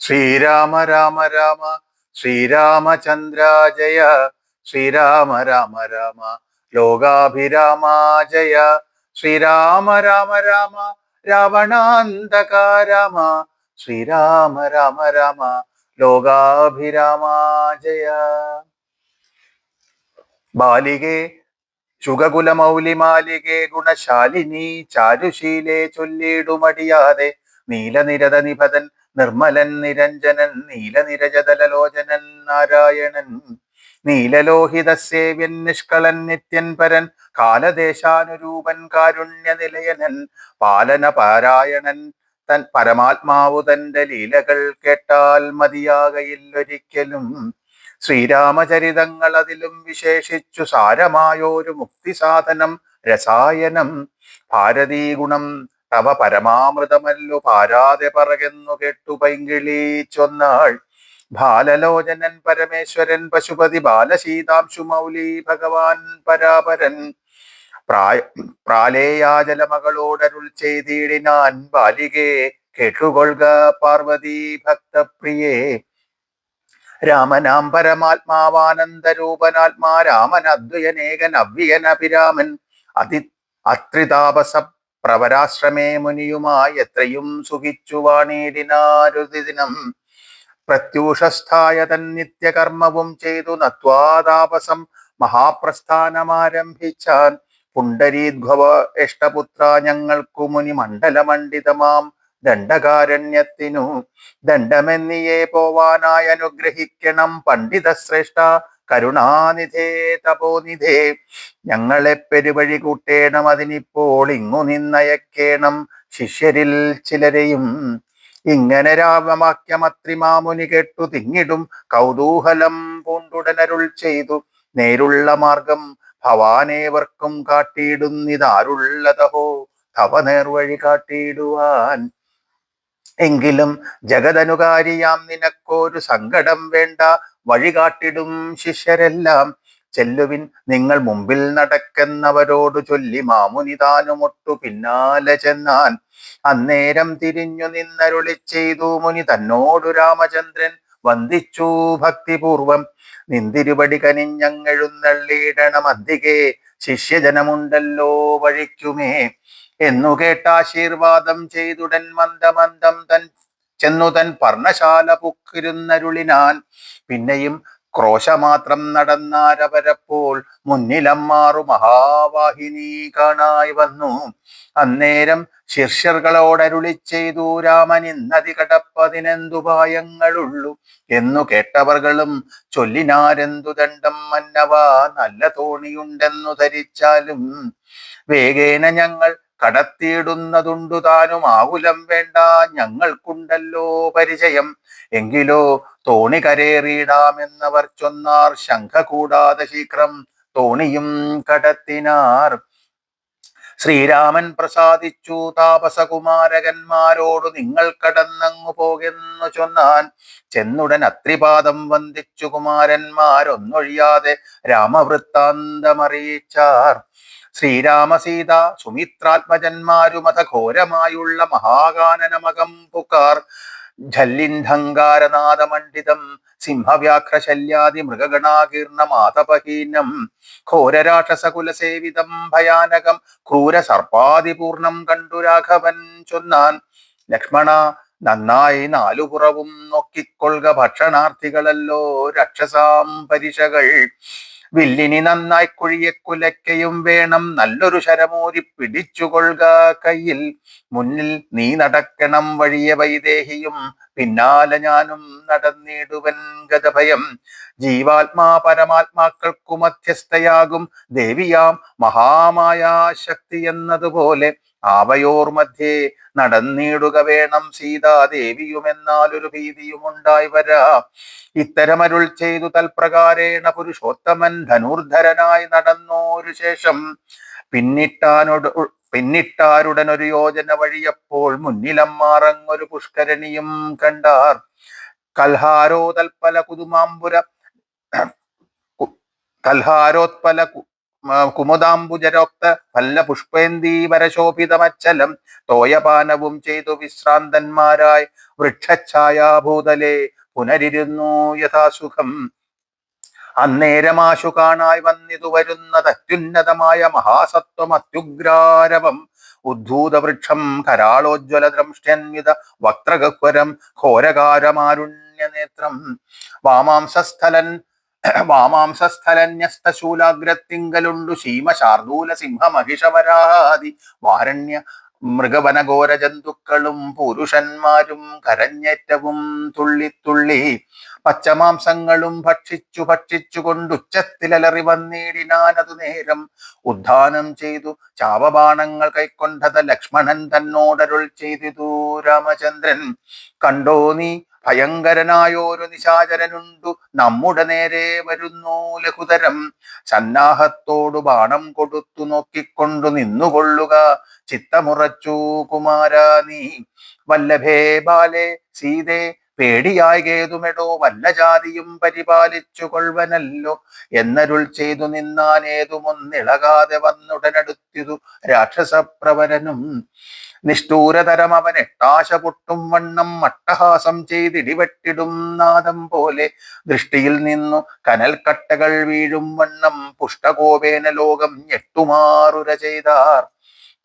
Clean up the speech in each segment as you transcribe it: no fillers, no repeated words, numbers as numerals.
ശ്രീരാമ രാമ രാമ ശ്രീരാമചന്ദ്ര ജയ. ശ്രീരാമ രാമ രാമ ലോകാഭിരാമ ജയ. ശ്രീരാമ രാമ രാമ രാവണാന്തക രാമ. ശ്രീരാമ രാമ രാമ ലോകാഭിരാമ ജയ. ബാലികേ ശുഗകുലമൗലിമാലികേ ഗുണശാലിനി ചാരുശീലേ ചൊല്ലിടുമടിയാതെ. നീലനിരത നിപതൻ നിർമ്മലൻ നിരഞ്ജനൻ നീലനിരജതലലോചനൻ നാരായണൻ. നീലലോഹിത സേവ്യൻ നിഷ്കളൻ നിത്യൻ പരൻ കാലദേശാനുരൂപൻ കാരുണ്യനിലയനൻ പാലന പാരായണൻ. തൻ പരമാത്മാവു തന്റെ ലീലകൾ കേട്ടാൽ മതിയാകയില്ലൊരിക്കലും. ശ്രീരാമചരിതങ്ങൾ അതിലും വിശേഷിച്ചു സാരമായോരു മുക്തിസാധനം രസായനം. ഭാരതീ ഗുണം തവ പരമാമൃതമല്ലു പാരാതെ പറകെന്നു കേട്ടു പൈങ്കിളി ചൊന്നാൾ. ബാലലോചനൻ പരമേശ്വരൻ പശുപതി ബാലശീതാംശു മൗലി ഭഗവാൻ പരാപരൻ. പ്രാലേയാജലമകളോടരുൾ ചെയ്തിടിനാൻ ബാലികേ കേട്ടുകൊള്ളുക പാർവതി ഭക്തപ്രിയേ. രാമനാം പരമാത്മാവാനന്ദരൂപനാത്മാ രാമൻ അദ്വയനേകൻ അവ്യയനഭിരാമൻ. അത്രിതാപസ പ്രവരാശ്രമേ മുനിയുമായി എത്രയും സുഖിച്ചു വാണിടിനാരുദിനം. പ്രത്യൂഷസ്ഥായ തൻ നിത്യകർമ്മവും ചെയ്തു നത്വാതാപസം മഹാപ്രസ്ഥാനമാരംഭിച്ചാൻ. പുണ്ടരീദ്ഭവ ഇഷ്ടപുത്ര ഞങ്ങൾക്കു മുനി മണ്ഡലമണ്ഡിതമാം ദണ്ഡകാരണ്യത്തിനു ദണ്ഡമെന്നിയെ പോവാനായി അനുഗ്രഹിക്കണം പണ്ഡിത ശ്രേഷ്ഠ കരുണാനിധേ തപോനിധേ. ഞങ്ങളെ പെരുവഴി കൂട്ടേണം അതിനിപ്പോൾ ഇങ്ങു നിന്നയക്കേണം ശിഷ്യരിൽ ചിലരെയും. ഇങ്ങനെ രാമവാക്യമത്രിമാമുനി കേട്ടു തിങ്ങിടും കൗതൂഹലം പൂണ്ടുടനരുൾ ചെയ്തു. നേരുള്ള മാർഗം ഭവാനേവർക്കും കാട്ടിയിടുന്നിതാരുള്ളതഹോ തവ നേർവഴി കാട്ടിയിടുവാൻ. എങ്കിലും ജഗതനുകാരിയാം നിനക്കൊരു സങ്കടം വേണ്ട. വഴി കാട്ടിടും ശിഷ്യരെല്ലാം. ചെല്ലുവിൻ നിങ്ങൾ മുമ്പിൽ നടക്കുന്നവരോടു ചൊല്ലി മാമുനി താനുമൊട്ടു പിന്നാലെ ചെന്നാൻ. അന്നേരം തിരിഞ്ഞു നിന്നരുളി ചെയ്തു മുനി തന്നോടു രാമചന്ദ്രൻ വന്ദിച്ചു ഭക്തിപൂർവം. നിന്തിരുപടി കനിഞ്ഞങ്ങെഴുന്നള്ളിയിടണം അന്തികെ ശിഷ്യജനമുണ്ടല്ലോ വഴിക്കുമേ എന്നു കേട്ടാശീർവാദം ചെയ്തുടൻ മന്ദമന്ദം ചെന്നു തൻ പർണശാല പുക്കിരുന്നരുളിനാൻ. പിന്നെയും ക്രോശമാത്രം നടന്നാരവരപ്പോൾ മുന്നിലമ്മാറു മഹാവാഹിനി കാണായി വന്നു. അന്നേരം ശിഷ്യർകളോടരുളി ചെയ്തു രാമൻ ഇന്നതി കടപ്പതിനെന്തുപായങ്ങളുള്ളു എന്നു കേട്ടവർകളും ചൊല്ലിനാരെന്തു ദണ്ഡം മന്നവ നല്ല തോണിയുണ്ടെന്നു ധരിച്ചാലും. വേഗേന ഞങ്ങൾ കടത്തിയിടുന്നതുണ്ടു താനും ആകുലം വേണ്ട ഞങ്ങൾക്കുണ്ടല്ലോ പരിചയം. എങ്കിലോ തോണി കരേറിയിടാമെന്നവർ ചൊന്നാർ. ശങ്ക കൂടാതെ ശീഘ്രം തോണിയും കടത്തിനാർ. ശ്രീരാമൻ പ്രസാദിച്ചു താപസകുമാരകന്മാരോടു നിങ്ങൾ കടന്നങ്ങു പോകെന്നു ചൊന്നാൻ. ചെന്നുടൻ അത്രിപാദം വന്ദിച്ചു കുമാരന്മാരൊന്നൊഴിയാതെ രാമവൃത്താന്തമറിയിച്ചാർ. ശ്രീരാമസീത സുമിത്രാത്മജന്മാരുമത ഘോരമായുള്ള മഹാകാനനമകം പുക്കാർ. ഝല്ലിന്ധങ്കാരനാദമണ്ഡിതം സിംഹവ്യാഘ്രശല്യാദി മൃഗഗണാകീർണമാതപഹീനം. ഘോരരാക്ഷസകുലസേവിതം ഭയാനകം ക്രൂരസർപ്പാദിപൂർണം കണ്ടു രാഘവൻ ചൊന്നാൻ. ലക്ഷ്മണ നന്നായി നാലുപുറവും നോക്കിക്കൊള്ളുക ഭക്ഷണാർത്ഥികളല്ലോ രക്ഷസാം പരിശകൾ. വില്ലിനി നന്നായി കുഴിയെ കുലയ്ക്കയും വേണം നല്ലൊരു ശരമൂരി പിടിച്ചുകൊള്ളുക കയ്യിൽ. മുന്നിൽ നീ നടക്കണം വഴിയെ വൈദേഹിയും പിന്നാലെ ഞാനും നടന്നിടുവൻ ഗതഭയം. ജീവാത്മാ പരമാത്മാക്കൾക്കു മധ്യസ്ഥയാകും ദേവിയാം മഹാമായാശക്തി എന്നതുപോലെ ആവയോർ മധ്യേ നടന്നിടുക വേണം സീതാദേവിയുമെന്നാലൊരു ഭീതിയും ഉണ്ടായി വരാ. ഇത്തരമരുൾ ചെയ്തു തൽപ്രകാരേണ പുരുഷോത്തമൻ ധനുർധരനായി നടന്നോരു ശേഷം പിന്നിട്ടാരുടനൊരു യോജന വഴിയപ്പോൾ മുന്നിലമ്മാറങ്ങൊരു പുഷ്കരണിയും കണ്ടാർ. കൽഹാരോത്പല കുമുദാംബുജരോക്ത ഫല്ല പുഷ്പേന്ദീവരശോഭിതമച്ചലം തോയപാനവും ചെയ്തു വിശ്രാന്തന്മാരായി വൃക്ഷഛായാഭൂതലെ പുനരിരുന്നു യഥാസുഖം. അന്നേരമാശു കാണായി വന്നിതു വരുന്നത് അത്യുന്നതമായ മഹാസത്വം അത്യുഗ്രാരവം ഉദ്ധൂതവൃക്ഷം കരാളോജ്വല ദ്രംഷ്യന്വിത വക്ത്രഗഹ്വരം ഘോരകാരമാരുണ്യനേത്രം വാമാംസസ്ഥലൻ വാമാംസസ്ഥലന്യസ്തശൂലാഗ്രത്തിങ്കലുണ്ടു ശീമശാർദൂല സിംഹമഹിഷവരാതി വാരണ്യ മൃഗവനഘോര ജന്തുക്കളും പുരുഷന്മാരും കരഞ്ഞേറ്റവും തുള്ളിത്തുള്ളി പച്ചമാംസങ്ങളും ഭക്ഷിച്ചു ഭക്ഷിച്ചു കൊണ്ടുച്ചത്തിലറി വന്നിടിനാനതു നേരം ഉദ്ധാനം ചെയ്തു ചാപബാണങ്ങൾ കൈക്കൊണ്ടത് ലക്ഷ്മണൻ തന്നോടരുൾ ചെയ്തിതു രാമചന്ദ്രൻ. കണ്ടോ നീ ഭയങ്കരനായോരു നിശാചരനുണ്ടു നമ്മുടെ നേരെ വരുന്നു ലഘുതരം സന്നാഹത്തോടു ബാണം കൊടുത്തു നോക്കിക്കൊണ്ടു നിന്നുകൊള്ളുക ചിത്തമുറച്ചു കുമാരാ നീ. വല്ലഭേ ബാലേ സീതേ പേടിയായി കേതുമെടോ വല്ല ജാതിയും പരിപാലിച്ചു കൊൾവനല്ലോ എന്നരുൾ ചെയ്തു നിന്നാനേതുമൊന്നിളകാതെ വന്നുടനടുത്തിതു രാക്ഷസപ്രവരനും. നിഷ്ഠൂരതരം അവൻ എട്ടാശ പൊട്ടും വണ്ണം മട്ടഹാസം ചെയ്തിടിവെട്ടിടും നാദം പോലെ ദൃഷ്ടിയിൽ നിന്നു കനൽക്കട്ടകൾ വീഴും വണ്ണം പുഷ്ടകോപേന ലോകം ഞെട്ടുമാറുര ചെയ്താർ.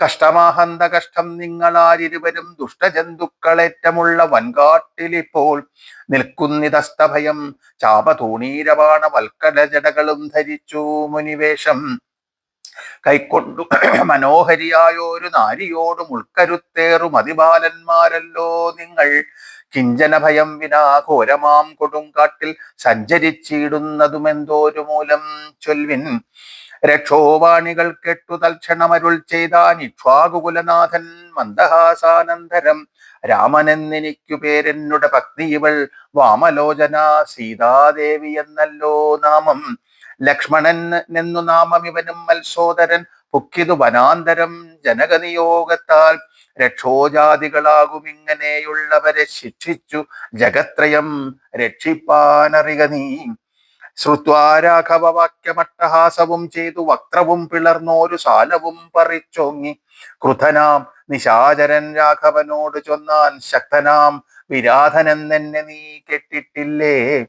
കഷ്ടമാഹന്ത കഷ്ടം നിങ്ങളാരിരുവരും ദുഷ്ടജന്തുക്കളേറ്റമുള്ള വൻകാട്ടിലിപ്പോൾ നിൽക്കുന്നിതസ്തഭയം ചാപതൂണീരവാണ വൽക്കട ജടകളും ധരിച്ചു മുനിവേഷം കൈക്കൊണ്ടു മനോഹരിയായൊരു നാരിയോടും ഉൾക്കരുത്തേറും അതിബാലന്മാരല്ലോ നിങ്ങൾ. കിഞ്ചന ഭയം വിനാ ഘോരമാം കൊടുങ്കാട്ടിൽ സഞ്ചരിച്ചിടുന്നതുമെന്തോരു മൂലം ചൊൽവിൻ. രക്ഷോവാണികൾ കെട്ടു തൽക്ഷണമരുൾ ചെയ്താൻ ഇക്ഷ്വാകുകുലനാഥൻ മന്ദഹാസാനന്തരം. രാമനെന്നെനിക്കു പേരെന്നുടെ പത്നി ഇവൾ വാമലോചന സീതാദേവി എന്നല്ലോ നാമം. ലക്ഷ്മണൻ എന്നു നാമം ഇവനും മത്സോദരൻ പുക്കിതു വനാന്തരം ജനകനിയോഗത്താൽ. രക്ഷോജാതികളാകും ഇങ്ങനെയുള്ളവരെ ശിക്ഷിച്ചു ജഗത്രയം രക്ഷിപ്പാനറിക നീ. ശ്രുത്വാ രാഘവ വാക്യമട്ടഹാസവും ചെയ്തു വക്രവും പിളർന്നോരു സാലവും പറിച്ചോങ്ങി ക്രുധനാം നിശാചരൻ രാഘവനോട് ചൊന്നാൻ ശക്തനാം വിരാധനെന്നെ നീ കേട്ടിട്ടില്ലേ.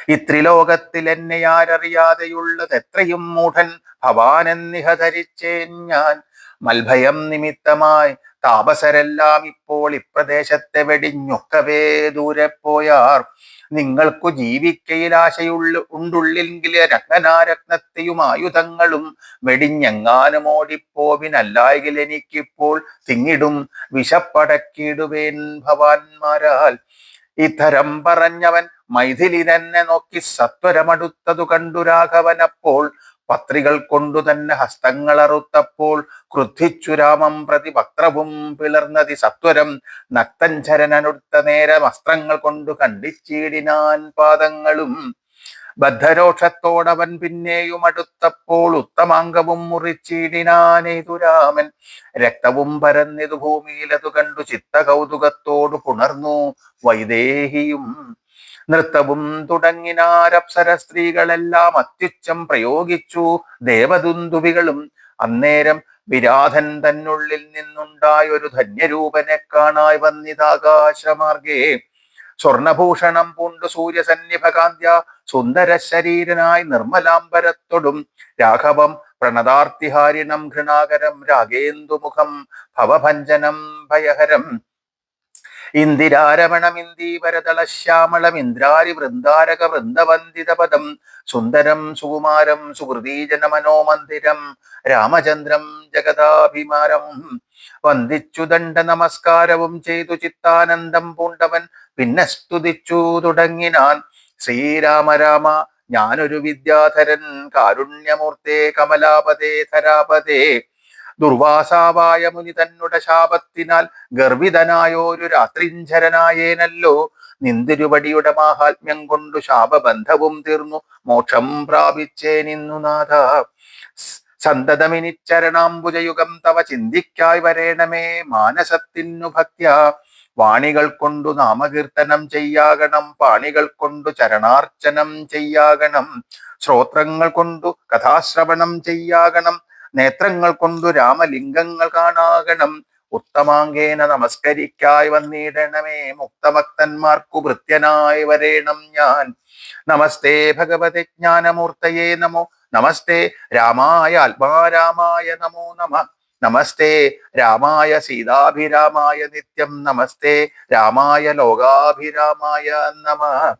ഇത്രിലോകത്തിൽ എന്നെ ആരറിയാതെയുള്ളത് എത്രയും മൂഢൻ ഭവാനെന്നിഹ ധരിച്ചേൻ ഞാൻ. മൽഭയം നിമിത്തമായി താപസരെല്ലാം ഇപ്പോൾ ഇപ്രദേശത്തെ വെടിഞ്ഞൊക്കവേ ദൂരെ പോയാർ. നിങ്ങൾക്കു ജീവിക്കയിൽ ഉണ്ടുള്ളിൽ രത്നാരത്നത്തെയും ആയുധങ്ങളും വെടിഞ്ഞെങ്ങാനും ഓടിപ്പോവിനല്ലായെങ്കിൽ എനിക്കിപ്പോൾ തിങ്ങിടും വിശപ്പടക്കിടുവേൻ ഭവാന്മാരാൽ. ഇത്തരം പറഞ്ഞവൻ മൈഥിലിനെന്നെ നോക്കി സത്വരമടുത്തതു കണ്ടു രാഘവനപ്പോൾ പത്രികൾ കൊണ്ടു തന്നെ ഹസ്തങ്ങൾ അറുത്തപ്പോൾ ക്രുദ്ധിച്ചു രാമം പ്രതി വക്രവും പിളർന്നതി സത്വരം നക്തഞ്ചരനടുത്ത നേരം അസ്ത്രങ്ങൾ കൊണ്ടു ഖണ്ഡിച്ചിടിനാൻ പാദങ്ങളും. ബദ്ധരോഷത്തോടവൻ പിന്നെയും അടുത്തപ്പോൾ ഉത്തമാംഗവും മുറിച്ചിടിനാനേതു രാമൻ. രക്തവും പരന്നിതു ഭൂമിയിലതു കണ്ടു ചിത്ത കൗതുകത്തോടു പുണർന്നു വൈദേഹിയും. നൃത്തവും തുടങ്ങിനാരപ്സര സ്ത്രീകളെല്ലാം അത്യുച്ചം പ്രയോഗിച്ചു ദേവദുന്ദുഭികളും. അന്നേരം വിരാധൻ തന്നുള്ളിൽ നിന്നുണ്ടായൊരു ധന്യരൂപനെ കാണായി വന്നിതാകാശമാർഗേ. സ്വർണഭൂഷണം പൂണ്ടു സൂര്യസന്നിഭകാന്ത്യ സുന്ദര ശരീരനായി നിർമ്മലാംബരത്തൊടും രാഘവം പ്രണതാർത്തിഹാരിണം ഘൃണാകരം രാഗേന്ദുമുഖം ഭവഭഞ്ജനം ഭയഹരം. ഇന്ദിരാരമണമിന്ദീവരതളശ്യാമളം ഇന്ദ്രാരി വൃന്ദാരക വൃന്ദവന്ദിതപദം സുന്ദരം സുകുമാരം സുഹൃദീജന മനോമന്ദിരം രാമചന്ദ്രം ജഗദാഭിമാനം. വന്ദിച്ചു ദണ്ഡ നമസ്കാരവും ചെയ്തു ചിത്താനന്ദം പൂണ്ടവൻ പിന്നെ സ്തുതിച്ചു തുടങ്ങിനാൻ. ശ്രീരാമ രാമ ഞാനൊരു വിദ്യാധരൻ കാരുണ്യമൂർത്തേ കമലാപതേ ധരാപതേ. ദുർവാസാവായ മുനി തന്നുടെ ശാപത്തിനാൽ ഗർവിതനായോരു രാത്രിഞ്ചരനായേനല്ലോ. നിന്തിരുവടിയുടെ മാഹാത്മ്യം കൊണ്ടു ശാപബന്ധവും തീർന്നു മോക്ഷം പ്രാപിച്ചേനിന്നു നാഥ. സന്തതമിനിച്ചരണാംബുജയുഗം തവ ചിന്തിക്കായി വരേണമേ മാനസത്തിനു ഭക്ത്യ. വാണികൾ കൊണ്ടു നാമകീർത്തനം ചെയ്യാകണം പാണികൾ കൊണ്ടു ചരണാർച്ചനം ചെയ്യാകണം. ശ്രോത്രങ്ങൾ കൊണ്ടു കഥാശ്രവണം ചെയ്യാകണം. നേത്രങ്ങൾ കൊണ്ടു രാമലിംഗങ്ങൾ കാണാകണം. ഉത്തമാങ്കേന നമസ്കരിക്കായി വന്നിടണമേ. മുക്തഭക്തന്മാർക്കു ഭൃത്യനായി വരേണം ഞാൻ. നമസ്തേ ഭഗവതി ജ്ഞാനമൂർത്തയേ നമോ. നമസ്തേ രാമായ ആത്മാരാമായ നമോ നമ. നമസ്തേ രാമായ സീതാഭിരാമായ നിത്യം. നമസ്തേ രാമായ ലോകാഭിരാമായ നമ.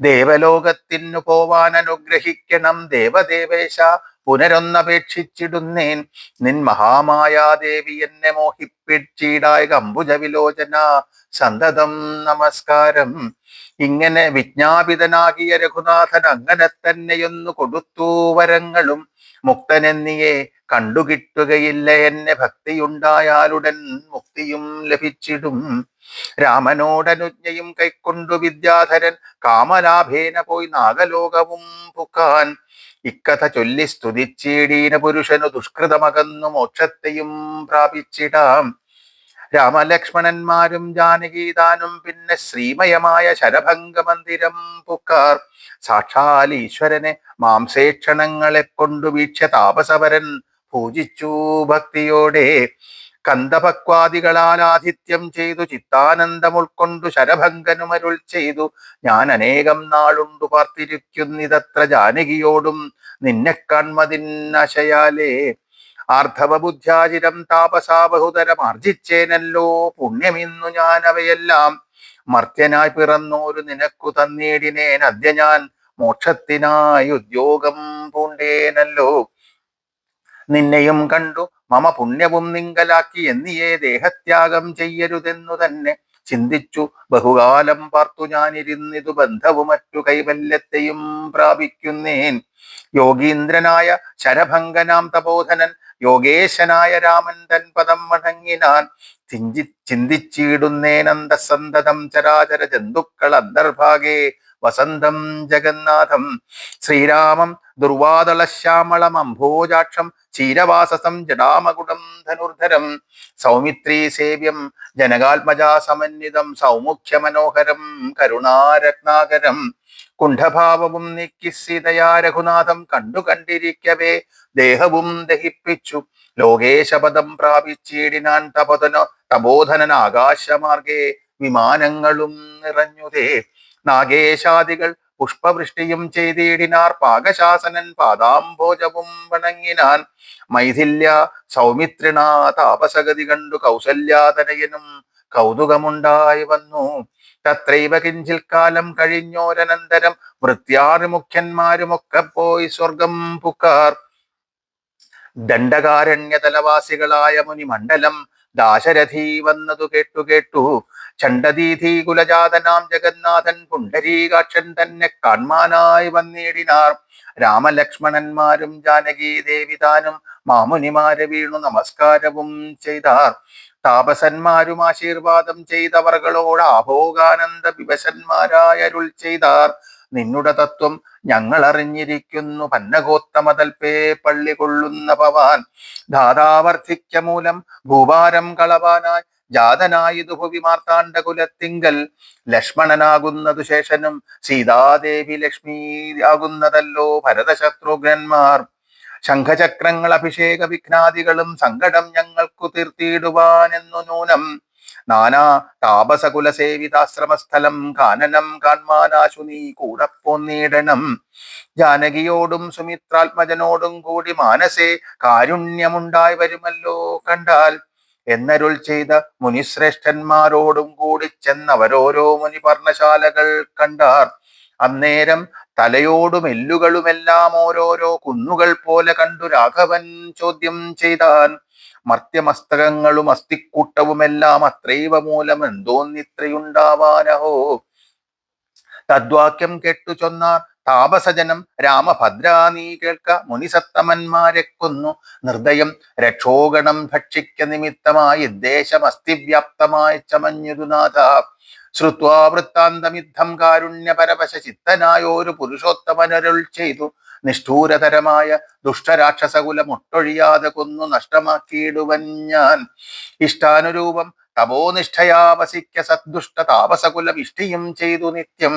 ദേവലോകത്തിനു പോവാൻ അനുഗ്രഹിക്കണം ദേവദേവേശ. പുനരൊന്നപേക്ഷിച്ചിടുന്നേൻ. നിൻ മഹാമായാദേവി എന്നെ മോഹിപ്പിച്ചിടായ അംബുജ വിലോചന സന്തതം നമസ്കാരം. ഇങ്ങനെ വിജ്ഞാപിതനാകിയ രഘുനാഥൻ അങ്ങനെ തന്നെയൊന്നു കൊടുത്തു വരങ്ങളും. മുക്തനെന്നിയെ കണ്ടുകിട്ടുകയില്ല എന്നെ ഭക്തിയുണ്ടായാലുടൻ മുക്തിയും ലഭിച്ചിടും. രാമനോടനുജ്ഞയും കൈക്കൊണ്ടു വിദ്യാധരൻ കാമലാഭേന പോയി നാഗലോകവും പുക്കാൻ. ഇക്കഥ ചൊല്ലി സ്തുതിച്ചിടീന പുരുഷനു ദുഷ്കൃതമകന്നു മോക്ഷത്തെയും പ്രാപിച്ചിടാം. രാമലക്ഷ്മണന്മാരും ജാനകീതാനും പിന്നെ ശ്രീമയമായ ശരഭംഗ മന്ദിരം പുക്കാർ. സാക്ഷാൽ ഈശ്വരനെ മാംസേക്ഷണങ്ങളെ കൊണ്ടു വീക്ഷ്യ താപസവരൻ പൂജിച്ചു ഭക്തിയോടെ. കന്ദപക്വാദികളാൽ ആതിഥ്യം ചെയ്തു ചിത്താനന്ദം ഉൾക്കൊണ്ടു ശരഭംഗനുമരുൾ ചെയ്തു. ഞാൻ അനേകം നാളുണ്ടു പാർത്തിരിക്കുന്നിതത്ര ജാനകിയോടും നിന്നെ കാൺമതിന്നശയാലേ. ആർദ്ധവബുദ്ധ്യാചിരം താപസാ ബഹുതരം ആർജിച്ചേനല്ലോ പുണ്യമിന്നു ഞാൻ അവയെല്ലാം. മർത്യനായി പിറന്നോരു നിനക്കു തന്നീടിനേൻ അദ്യ ഞാൻ. മോക്ഷത്തിനായി ഉദ്യോഗം പൂണ്ടേനല്ലോ. നിന്നെയും കണ്ടു മമ പുണ്യവും നിങ്കലാക്കി എന്നിയെ ദേഹത്യാഗം ചെയ്യരുതെന്നു തന്നെ ചിന്തിച്ചു ബഹുകാലം പാർത്തു ഞാനിരുന്നിതു ബന്ധവും മറ്റു കൈവല്യത്തെയും പ്രാപിക്കുന്നേൻ. യോഗീന്ദ്രനായ ശരഭംഗനാം തപോധനൻ യോഗേശനായ രാമൻ തൻ പദം വണങ്ങിനാൻ. ചിന്തിച്ചിടുന്നേനന്തസന്തതം ചരാചര ജന്തുക്കൾ അന്തർഭാഗേ വസന്തം ജഗന്നാഥം. ശ്രീരാമം ദുർവാദളശ്യാമളം അംഭോജാക്ഷം ചീരവാസസം ജടാമകുടം ധനുർധരം. സൗമിത്രീ സേവ്യം ജനകാത്മജാ സമന്വിതം സൗമുഖ്യമനോഹരം കരുണാരത്നാകരം. കുണ്ഠഭാവവും നീക്കി സീതയാ രഘുനാഥം കണ്ടു കണ്ടിരിക്കവേ ദേഹവും ദഹിപ്പിച്ചു. ലോകേശപദം പ്രാപിച്ചിടിനാൻ തപോധനൻ ആകാശമാർഗേ വിമാനങ്ങളും നിറഞ്ഞുതേ. നാഗേശാദികൾ പുഷ്പവൃഷ്ടിയും ചെയ്തിടിനാർ. പാകശാസനൻ പാദാംഭോജവും വണങ്ങിനാൻ. മൈഥില്യ സൗമിത്രിണ താപസഗതി കണ്ടു കൗസല്യാതനയനും കൗതുകമുണ്ടായി വന്നു. തത്രൈവ കിഞ്ചിൽ കാലം കഴിഞ്ഞോരനന്തരം വൃത്യാറിമുഖ്യന്മാരുമൊക്കെ പോയി സ്വർഗം പുക്കാർ. ദണ്ഡകാരണ്യതലവാസികളായ മുനിമണ്ഡലം ദാശരഥി വന്നതു കേട്ടു. ചണ്ഡദീധി കുലജാതനാം ജഗന്നാഥൻ പുണ്ടരീകാക്ഷൻ തന്നെ കാൺമാനായി വന്നിടിനാർ. രാമലക്ഷ്മണന്മാരും ജാനകീ ദേവി താനും മാമുനിമാരെ വീണു നമസ്കാരവും ചെയ്താർ. താപസന്മാരും ആശീർവാദം ചെയ്തവർകളോട് ആഭോഗാനന്ദ വിവശന്മാരായരുൾ ചെയ്താർ. നിന്നുടെ തത്വം ഞങ്ങൾ അറിഞ്ഞിരിക്കുന്നു. പന്നഗോത്തമതൽപേ പള്ളി കൊള്ളുന്ന ഭവാൻ. ധാതാവർദ്ധിക്യ മൂലം ഭൂഭാരം കളവാനായി ജാതനായിതു ഭുവി മാർത്താണ്ഡ കുലത്തിങ്കൽ. ലക്ഷ്മണനാകുന്നതു ശേഷനും സീതാദേവി ലക്ഷ്മിയാകുന്നതല്ലോ ഭരതശത്രുഘ്നന്മാർ. ശംഖചക്രങ്ങൾ അഭിഷേക വിഘ്നാദികളും സങ്കടം ഞങ്ങൾക്കു തീർത്തിടുവാനെന്നു നൂനം. നാനാ താപസകുലസേവിതാശ്രമസ്ഥലം കാനനം കാൺമാനാശു നീ കൂടെ പോന്നിടണം. ജാനകിയോടും സുമിത്രാത്മജനോടും കൂടി മാനസേ കാരുണ്യമുണ്ടായി വരുമല്ലോ കണ്ടാൽ. എന്നരുൾ ചെയ്ത മുനിശ്രേഷ്ഠന്മാരോടും കൂടി ചെന്നവരോരോ മുനി പർണശാലകൾ കണ്ടാർ. അന്നേരം തലയോടും എല്ലുകളുമെല്ലാം ഓരോരോ കുന്നുകൾ പോലെ കണ്ടു രാഘവൻ ചോദ്യം ചെയ്താൻ. മർത്യമസ്തകങ്ങളും അസ്ഥിക്കൂട്ടവുമെല്ലാം അത്രൈവ മൂലം എന്തോന്നിത്രയുണ്ടാവാനഹോ. തദ്വാക്യം കേട്ടു ചൊന്നാർ താപസജനം. രാമഭദ്രാ നീ കേൾക്ക, മുനിസത്തമന്മാരെ കൊന്നു നിർദ്ദയം രക്ഷോഗണം ഭക്ഷിക്ക നിമിത്തമായി ദേശമസ്തിവ്യാപ്തമായി ചമഞ്ഞുരുനാഥ. ശ്രുത്വാ വൃത്താന്തമിദ്ധം കാരുണ്യപരവശ ചിത്തനായോരു പുരുഷോത്തമനരുൾ ചെയ്തു. നിഷ്ഠൂരതരമായ ദുഷ്ടരാക്ഷസകുലം ഒട്ടൊഴിയാതെ കൊന്നു നഷ്ടമാക്കിയിടുവൻ ഞാൻ. ഇഷ്ടാനുരൂപം തപോനിഷ്ഠയാ വസിക്ക സദ്ദുഷ്ട താപസകുലമിഷ്ടിയും ചെയ്തു നിത്യം.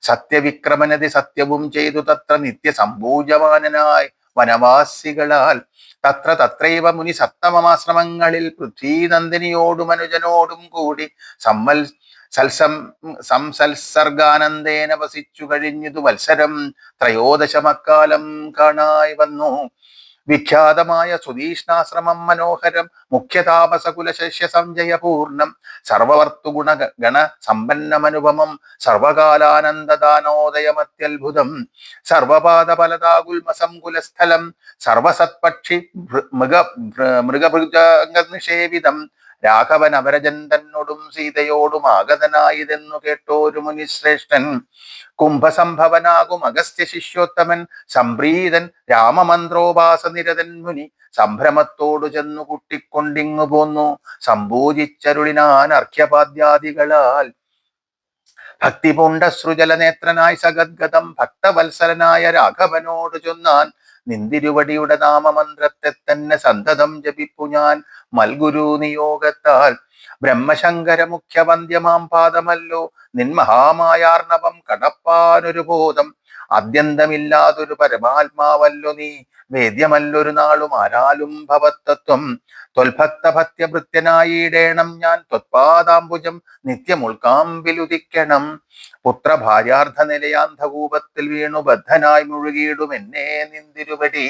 സത്യവിക്രമനതി സത്യവും ചെയ്തു തത്ര നിത്യ സംഭൂജമാനനായി വനവാസികളാൽ. തത്ര തത്രൈവ മുനി സപ്തമമാശ്രമങ്ങളിൽ പൃഥ്വീനന്ദിനിയോടും അനുജനോടും കൂടി സമ്മൽ സംസത്സർഗാനന്ദേന വസിച്ചു കഴിഞ്ഞതു വത്സരം ത്രയോദശമക്കാലം കാണായി വന്നു. വിഖ്യാതമായ സുധീഷ്ണാശ്രമം മനോഹരം മുഖ്യതാപസകുല ശിഷ്യ സഞ്ജയപൂർണം സർവവർത്തുഗുണ ഗണ സമ്പന്നമനുപമം സർവകാലാനന്ദദാനോദയമത്യത്ഭുതം സർവപാദഫലതാകുൽമസംകുലസ്ഥലം സർവസത്പക്ഷി മൃഗഭൃജനിഷേവിതം രാഘവൻ അപരജൻ തന്നോടും സീതയോടും ആഗതനായതെന്നു കേട്ടോരു മുനിശ്രേഷ്ഠൻ കുംഭസംഭവനാകും അഗസ്ത്യ ശിഷ്യോത്തമൻ സംപ്രീതൻ രാമമന്ത്രോപാസനിരതൻ മുനി സംഭ്രമത്തോടു ചെന്നു കുട്ടിക്കൊണ്ടിങ്ങു പോന്നു സംഭൂജിച്ചരുളിനാൻ അർഘ്യപാദ്യാദികളാൽ. ഭക്തിപൂണ്ട സൃജലനേത്രനായി സഗദ്ഗതം ഭക്തവത്സരനായ രാഘവനോട് ചൊന്നാൻ നിന്തിരുവടിയുടെ നാമമന്ത്രത്തെ തന്നെ സന്തതം ജപിപ്പു ഞാൻ മൽഗുരു നിയോഗത്താൽ. ബ്രഹ്മശങ്കര മുഖ്യവന്ദ്യമാം പാദമല്ലോ നിൻ മഹാമായാർണവം കടപ്പാനൊരു ബോധം. ആദ്യന്തമില്ലാതൊരു പരമാത്മാവല്ലോ നീ വേദ്യമല്ലൊരു നാളും ആരാലും ഭവത്തത്വം. ത്വൽഭക്തഭക്ത്യഭൃത്യനായിടേണം ഞാൻ ത്വത്പാദാംബുജം നിത്യമുൾക്കാമ്പിലുദിക്കണം. പുത്രഭാര്യാർത്ഥ നിലയാന്ധകൂപത്തിൽ വീണു ബദ്ധനായി മുഴുകിയിടും എന്നെ നിന്തിരുവടി.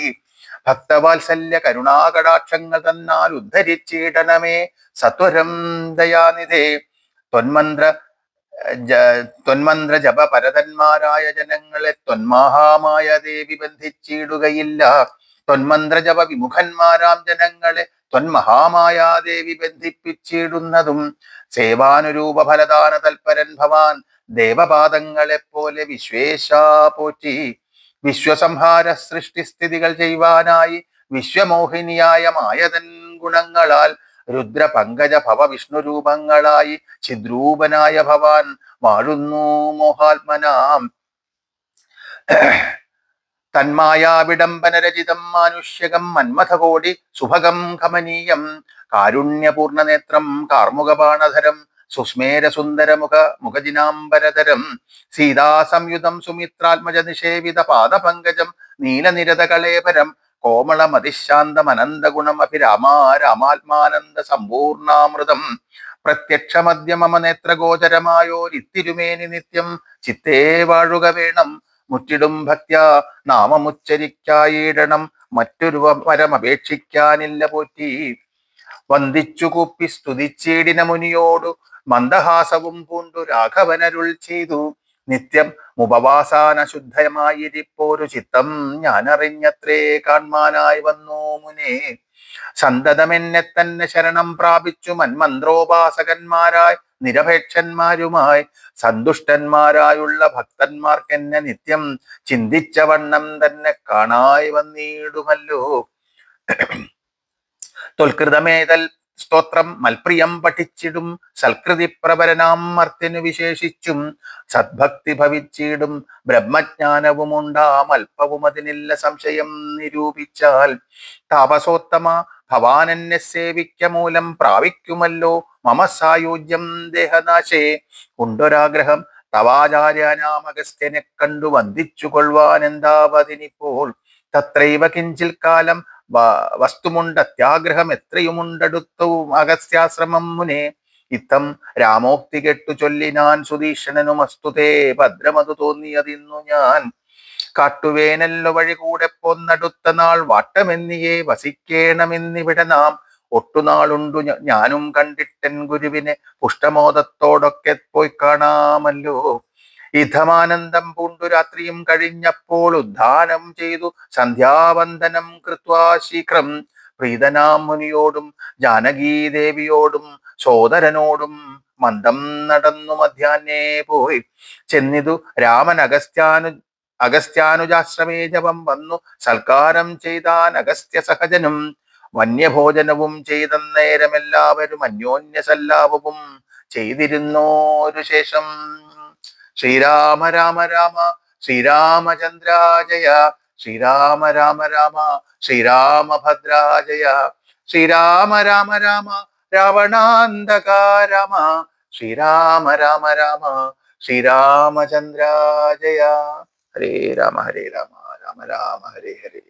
ഭക്തവാത്സല്യ കരുണാകടാക്ഷങ്ങൾ തന്നാൽ ഉദ്ധരിച്ചിടണമേ സത്വരം ദയാനിധേ. ത്വന്മന്ത്ര ജപ പരതന്മാരായ ജനങ്ങളെ ത്വന്മഹാമായ ദേവി ബന്ധിച്ചിടുകയില്ല. ത്വന്മന്ത്ര ജപ വിമുഖന്മാരാം ജനങ്ങളെ ത്വന്മഹാമായ ദേവി ബന്ധിപ്പിച്ചിടുന്നതും. സേവാനുരൂപ ഫലദാന തൽപരൻ ഭവാൻ ദേവപാദങ്ങളെപ്പോലെ വിശ്വേശാ പോറ്റി. വിശ്വസംഹാര സൃഷ്ടിസ്ഥിതികൾ ചെയ്യുവാനായി വിശ്വമോഹിനിയായ മായതൻ ഗുണങ്ങളാൽ രുദ്ര പങ്കജ ഭവ വിഷ്ണു രൂപങ്ങളായി ചിദ്രൂപനായ ഭവാൻ വാഴുന്നു മോഹാത്മനാം. തന്മായാ വിടംബനരചിതം മാനുഷ്യകം മന്മഥകോടി സുഭഗം കമനീയം കാരുണ്യപൂർണനേത്രം കാർമുകബാണധരം സുസ്മേര സുന്ദരമുഖ മുഖജിനാംബരധരം സീതാസംയുതം സുമിത്രാത്മജ നിഷേവിത പാദപങ്കജം നീലനിരതകളേപരം കോമളമതിശാന്തമനന്തഗുണമഭിരാമാ രാമാത്മാനന്ദ സമ്പൂർണാമൃതം പ്രത്യക്ഷമദ്യ മമ നേത്രഗോചരമായോരിത്തിരുമേനി നിത്യം ചിത്തേ വാഴുക വേണം. മുറ്റിടും ഭക്ത്യാ നാമമുച്ചരിക്കായിടണം മറ്റൊരു വരമപേക്ഷിക്കാനില്ല പോറ്റി. വന്ദിച്ചു കൂപ്പി സ്തുതിച്ചീടിന മുനിയോടു മന്ദഹാസവും പൂണ്ടു രാഘവനരുൾ ചെയ്തു നിത്യം ഉപവാസാന ശുദ്ധമായിരിപ്പോരു ചിത്തം ഞാനറിഞ്ഞത്രേ കാൺമാനായി വന്നു മുനേ. സന്തതമെന്നെ തന്നെ ശരണം പ്രാപിച്ചു മന്മന്ത്രോപാസകന്മാരായി നിരപേക്ഷന്മാരുമായി സന്തുഷ്ടന്മാരായുള്ള ഭക്തന്മാർക്കെന്നെ നിത്യം ചിന്തിച്ച വണ്ണം തന്നെ കാണായി വന്നിടുമല്ലോ. തൊൽകൃതമേതൽ സ്തോത്രം മൽപ്രിയം പഠിച്ചിടും സൽകൃതി പ്രവരനാം മർത്യനു വിശേഷിച്ചും സദ്ഭക്തി ഭവിച്ചിടും ബ്രഹ്മജ്ഞാനവും ഉണ്ടാം അല്പവും അതിനില്ല സംശയം നിരൂപിച്ചാൽ. താപസോത്തമ ഭവാനെന്നെ സേവിക്ക മൂലം പ്രാപിക്കുമല്ലോ മമ സായുജ്യം ദേഹനാശേ. ഉണ്ടൊരാഗ്രഹം തവാചാര്യനാം അഗസ്ത്യനെ കണ്ടു വന്ദിച്ചു കൊള്ളുവാൻ എന്താവതിനിപ്പോൾ. തത്രൈവ കിഞ്ചിൽ കാലം വസ്തുമുണ്ടത്യാഗ്രഹം എത്രയുമുണ്ടടുത്തു അഗസ്ത്യാശ്രമം മുനേ. ഇത്തം രാമോക്തി കെട്ടു ചൊല്ലിനാൻ സുധീഷണനും അസ്തുതേ ഭദ്രമതു തോന്നിയതിന്നു ഞാൻ. കാട്ടുവേനല്ലോ വഴി കൂടെ പോന്നടുത്ത നാൾ വാട്ടമെന്നിയെ വസിക്കേണമെന്നിവിടെ നാം. ഒട്ടുനാളുണ്ടു ഞാനും കണ്ടിട്ടൻ ഗുരുവിനെ പുഷ്ടമോദത്തോടൊക്കെ പോയി കാണാമല്ലോ. ഇഥമാനന്ദം പൂണ്ടു രാത്രിയും കഴിഞ്ഞപ്പോൾ ഉദ്ധാനം ചെയ്തു സന്ധ്യാവന്ദനം കൃത്വാ ശീഘ്രം പ്രീതനാം മുനിയോടും ജാനകീദേവിയോടും സോദരനോടും മന്ദം നടന്നു മധ്യാഹ്നേ പോയി ചെന്നിതു രാമൻ അഗസ്ത്യാനുജാശ്രമേ ജപം വന്നു സൽക്കാരം ചെയ്താൻ അഗസ്ത്യ സഹജനും. വന്യഭോജനവും ചെയ്തന്നേരമെല്ലാവരും അന്യോന്യ സല്ലാപവും ചെയ്തിരുന്നോരു ശേഷം. ശ്രീരാമ രാമ രാമ ശ്രീരാമചന്ദ്രാജയ ശ്രീരാമ രാമ രാമ ശ്രീരാമഭദ്രാജയ ശ്രീരാമ രാമ രാമ രാവണാന്തക രാമ ശ്രീരാമ രാമ രാമ ശ്രീരാമചന്ദ്ര ജയ. ഹരേ രാമ രാമ രാമ ഹരേ ഹരേ.